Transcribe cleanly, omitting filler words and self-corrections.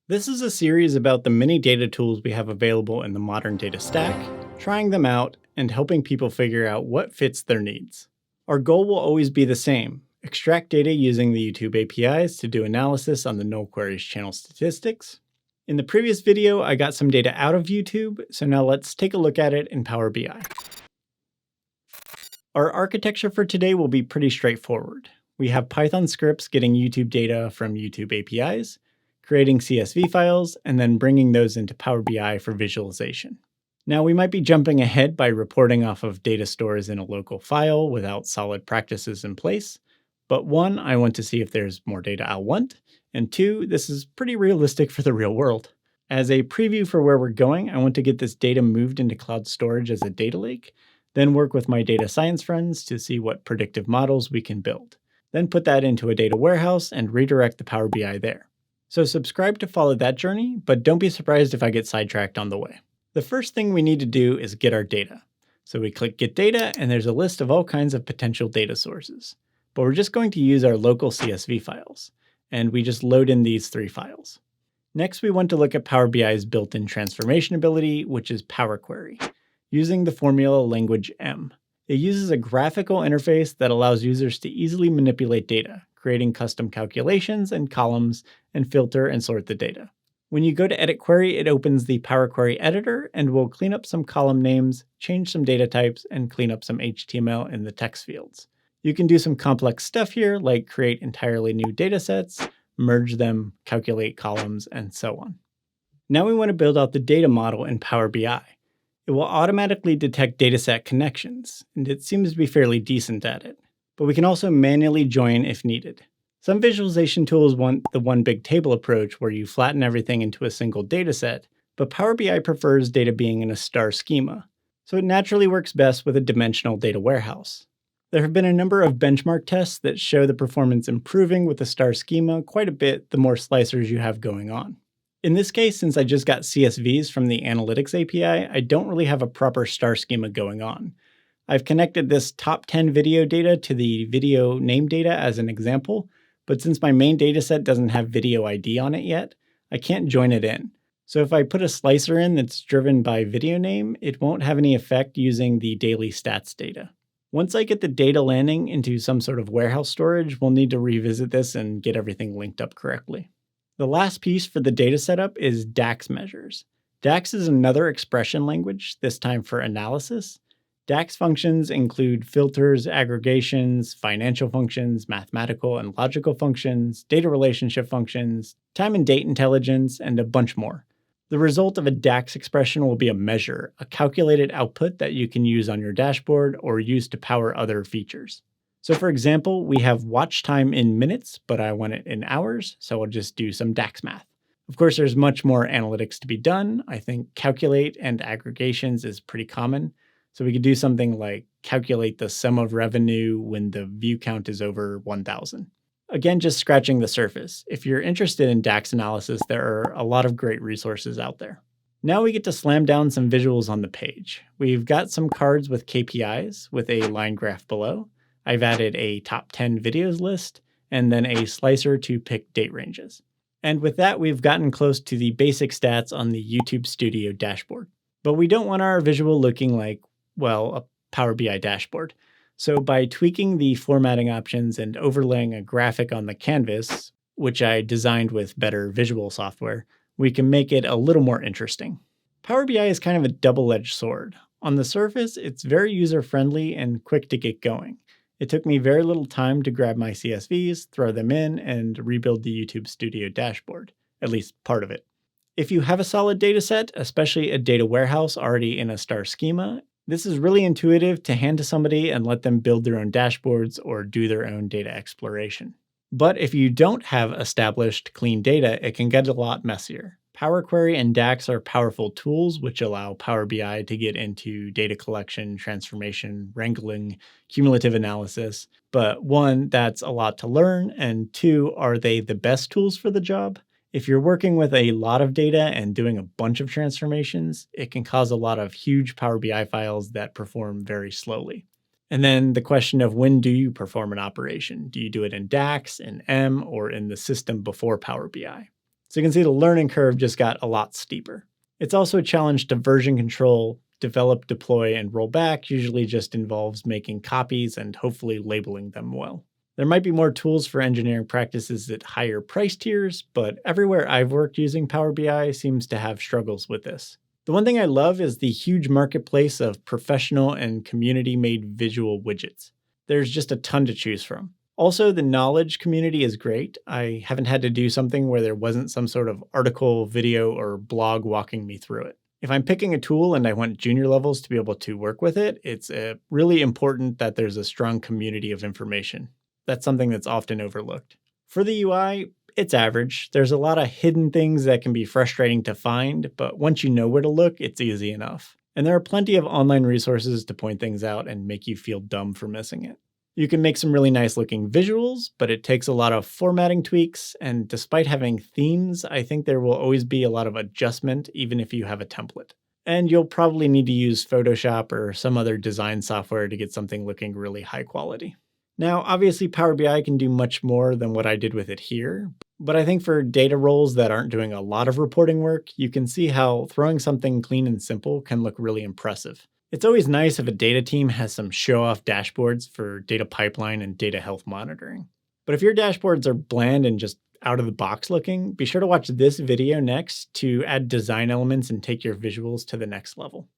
This is a series about the many data tools we have available in the modern data stack, trying them out, and helping people figure out what fits their needs. Our goal will always be the same: extract data using the YouTube APIs to do analysis on the nullQueries channel statistics. In the previous video, I got some data out of YouTube, so now let's take a look at it in Power BI. Our architecture for today will be pretty straightforward. We have Python scripts getting YouTube data from YouTube APIs, creating CSV files, and then bringing those into Power BI for visualization. Now, we might be jumping ahead by reporting off of data stores in a local file without solid practices in place. But one, I want to see if there's more data I want, and two, this is pretty realistic for the real world. As a preview for where we're going, I want to get this data moved into cloud storage as a data lake, then work with my data science friends to see what predictive models we can build. Then put that into a data warehouse and redirect the Power BI there. So subscribe to follow that journey, but don't be surprised if I get sidetracked on the way. The first thing we need to do is get our data. So we click Get Data, and there's a list of all kinds of potential data sources. But we're just going to use our local CSV files, and we just load in these three files. Next, we want to look at Power BI's built-in transformation ability, which is Power Query, using the formula language M. It uses a graphical interface that allows users to easily manipulate data, creating custom calculations and columns, and filter and sort the data. When you go to Edit Query, it opens the Power Query editor and will clean up some column names, change some data types, and clean up some HTML in the text fields. You can do some complex stuff here, like create entirely new datasets, merge them, calculate columns, and so on. Now we want to build out the data model in Power BI. It will automatically detect dataset connections, and it seems to be fairly decent at it. But we can also manually join if needed. Some visualization tools want the one big table approach where you flatten everything into a single dataset, but Power BI prefers data being in a star schema, so it naturally works best with a dimensional data warehouse. There have been a number of benchmark tests that show the performance improving with the star schema quite a bit the more slicers you have going on. In this case, since I just got CSVs from the Analytics API, I don't really have a proper star schema going on. I've connected this top 10 video data to the video name data as an example, but since my main dataset doesn't have video ID on it yet, I can't join it in. So if I put a slicer in that's driven by video name, it won't have any effect using the daily stats data. Once I get the data landing into some sort of warehouse storage, we'll need to revisit this and get everything linked up correctly. The last piece for the data setup is DAX measures. DAX is another expression language, this time for analysis. DAX functions include filters, aggregations, financial functions, mathematical and logical functions, data relationship functions, time and date intelligence, and a bunch more. The result of a DAX expression will be a measure, a calculated output that you can use on your dashboard or use to power other features. So for example, we have watch time in minutes, but I want it in hours, so I'll just do some DAX math. Of course, there's much more analytics to be done. I think calculate and aggregations is pretty common. So we could do something like calculate the sum of revenue when the view count is over 1,000. Again, just scratching the surface. If you're interested in DAX analysis, there are a lot of great resources out there. Now we get to slam down some visuals on the page. We've got some cards with KPIs with a line graph below. I've added a top 10 videos list, and then a slicer to pick date ranges. And with that, we've gotten close to the basic stats on the YouTube Studio dashboard. But we don't want our visual looking like, well, a Power BI dashboard. So by tweaking the formatting options and overlaying a graphic on the canvas, which I designed with better visual software, we can make it a little more interesting. Power BI is kind of a double-edged sword. On the surface, it's very user-friendly and quick to get going. It took me very little time to grab my CSVs, throw them in, and rebuild the YouTube Studio dashboard, at least part of it. If you have a solid dataset, especially a data warehouse already in a star schema, this is really intuitive to hand to somebody and let them build their own dashboards or do their own data exploration. But if you don't have established clean data, it can get a lot messier. Power Query and DAX are powerful tools which allow Power BI to get into data collection, transformation, wrangling, cumulative analysis. But one, that's a lot to learn, and two, are they the best tools for the job? If you're working with a lot of data and doing a bunch of transformations, it can cause a lot of huge Power BI files that perform very slowly. And then the question of when do you perform an operation? Do you do it in DAX, in M, or in the system before Power BI? So you can see the learning curve just got a lot steeper. It's also a challenge to version control. Develop, deploy, and roll back usually just involves making copies and hopefully labeling them well. There might be more tools for engineering practices at higher price tiers, but everywhere I've worked using Power BI seems to have struggles with this. The one thing I love is the huge marketplace of professional and community-made visual widgets. There's just a ton to choose from. Also, the knowledge community is great. I haven't had to do something where there wasn't some sort of article, video, or blog walking me through it. If I'm picking a tool and I want junior levels to be able to work with it, it's really important that there's a strong community of information. That's something that's often overlooked. For the UI, it's average. There's a lot of hidden things that can be frustrating to find, but once you know where to look, it's easy enough. And there are plenty of online resources to point things out and make you feel dumb for missing it. You can make some really nice looking visuals, but it takes a lot of formatting tweaks, and despite having themes, I think there will always be a lot of adjustment even if you have a template. And you'll probably need to use Photoshop or some other design software to get something looking really high quality. Now, obviously Power BI can do much more than what I did with it here, but I think for data roles that aren't doing a lot of reporting work, you can see how throwing something clean and simple can look really impressive. It's always nice if a data team has some show-off dashboards for data pipeline and data health monitoring. But if your dashboards are bland and just out of the box looking, be sure to watch this video next to add design elements and take your visuals to the next level.